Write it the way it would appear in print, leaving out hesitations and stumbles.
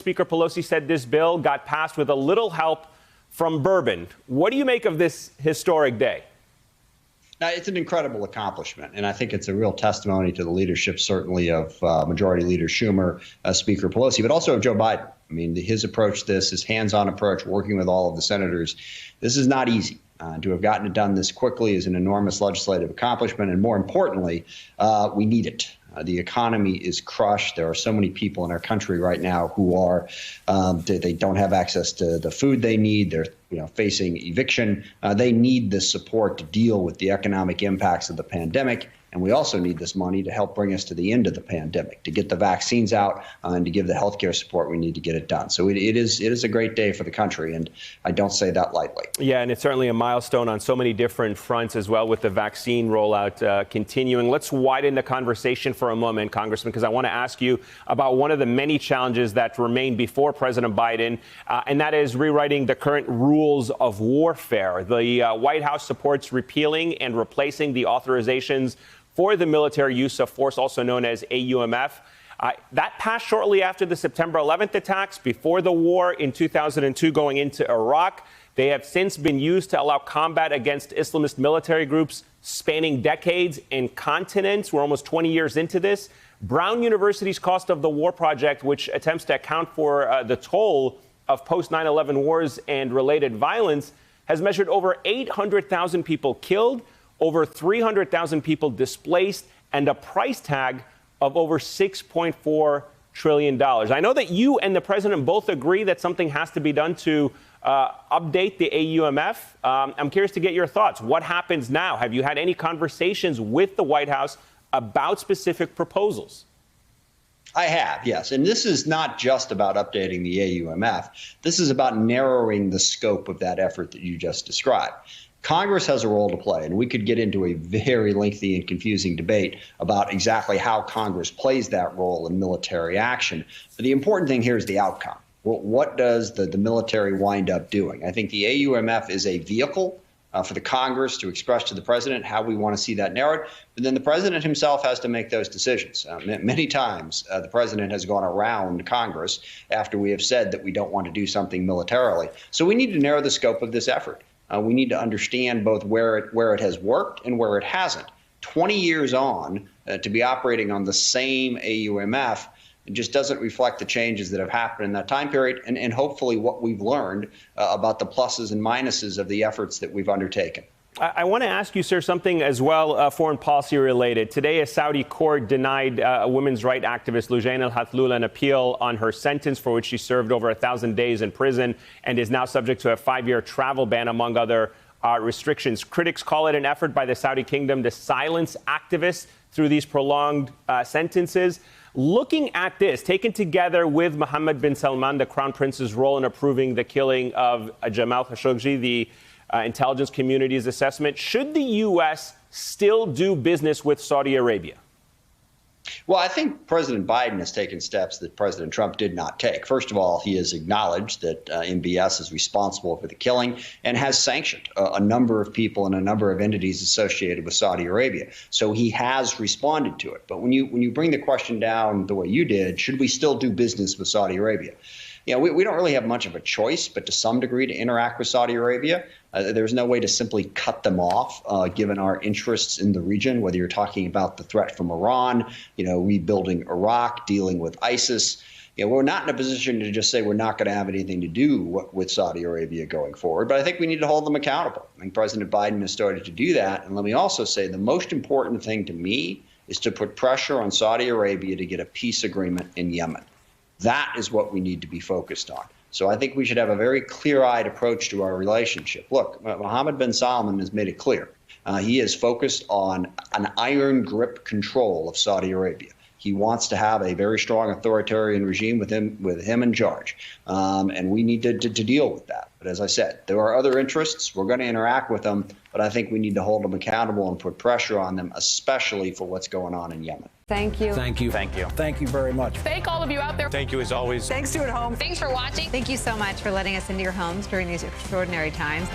Speaker Pelosi said this bill got passed with a little help from bourbon. What do you make of this historic day? It's an incredible accomplishment, and I think it's a real testimony to the leadership, certainly of Majority Leader Schumer, Speaker Pelosi, but also of Joe Biden. I mean, his approach to this, his hands-on approach, working with all of the senators, this is not easy. To have gotten it done this quickly is an enormous legislative accomplishment, and more importantly, we need it. The economy is crushed. There are so many people in our country right now who are they don't have access to the food they need. They're facing eviction. They need this support to deal with the economic impacts of the pandemic. And we also need this money to help bring us to the end of the pandemic, to get the vaccines out and to give the health care support we need to get it done. So it is a great day for the country, and I don't say that lightly. Yeah, and it's certainly a milestone on so many different fronts as well, with the vaccine rollout continuing. Let's widen the conversation for a moment, Congressman, because I want to ask you about one of the many challenges that remain before President Biden, and that is rewriting the current rules of warfare. The White House supports repealing and replacing the authorizations for the military use of force, also known as AUMF. That passed shortly after the September 11th attacks, before the war in 2002 going into Iraq. They have since been used to allow combat against Islamist military groups spanning decades and continents. We're almost 20 years into this. Brown University's Cost of the War project, which attempts to account for the toll of post-9/11 wars and related violence, has measured over 800,000 people killed, over 300,000 people displaced, and a price tag of over $6.4 trillion. I know that you and the president both agree that something has to be done to update the AUMF. I'm curious to get your thoughts. What happens now? Have you had any conversations with the White House about specific proposals? I have, yes. And this is not just about updating the AUMF. This is about narrowing the scope of that effort that you just described. Congress has a role to play, and we could get into a very lengthy and confusing debate about exactly how Congress plays that role in military action. But the important thing here is the outcome. Well, what does the military wind up doing? I think the AUMF is a vehicle for the Congress to express to the president how we want to see that narrowed. But then the president himself has to make those decisions. Many times the president has gone around Congress after we have said that we don't want to do something militarily. So we need to narrow the scope of this effort. We need to understand both where it has worked and where it hasn't. 20 years on, to be operating on the same AUMF, it just doesn't reflect the changes that have happened in that time period, and hopefully what we've learned about the pluses and minuses of the efforts that we've undertaken. I want to ask you, sir, something as well, foreign policy related. Today, a Saudi court denied a women's rights activist, Loujain al-Hathloula, an appeal on her sentence for which she served over 1,000 days in prison and is now subject to a 5-year travel ban, among other restrictions. Critics call it an effort by the Saudi kingdom to silence activists through these prolonged sentences. Looking at this, taken together with Mohammed bin Salman, the crown prince's role in approving the killing of Jamal Khashoggi, the intelligence community's assessment, should the U.S. still do business with Saudi Arabia? Well, I think President Biden has taken steps that President Trump did not take. First of all, he has acknowledged that MBS is responsible for the killing and has sanctioned a number of people and a number of entities associated with Saudi Arabia. So he has responded to it. But when you bring the question down the way you did, should we still do business with Saudi Arabia? We don't really have much of a choice, but to some degree to interact with Saudi Arabia. There's no way to simply cut them off, given our interests in the region, whether you're talking about the threat from Iran, rebuilding Iraq, dealing with ISIS. We're not in a position to just say we're not going to have anything to do with Saudi Arabia going forward. But I think we need to hold them accountable. I think President Biden has started to do that. And let me also say the most important thing to me is to put pressure on Saudi Arabia to get a peace agreement in Yemen. That is what we need to be focused on. So I think we should have a very clear-eyed approach to our relationship. Look, Mohammed bin Salman has made it clear. He is focused on an iron grip control of Saudi Arabia. He wants to have a very strong authoritarian regime with him in charge. And we need to deal with that. But as I said, there are other interests. We're going to interact with them. But I think we need to hold them accountable and put pressure on them, especially for what's going on in Yemen. Thank you. Thank you. Thank you. Thank you very much. Thank all of you out there. Thank you as always. Thanks to at home. Thanks for watching. Thank you so much for letting us into your homes during these extraordinary times.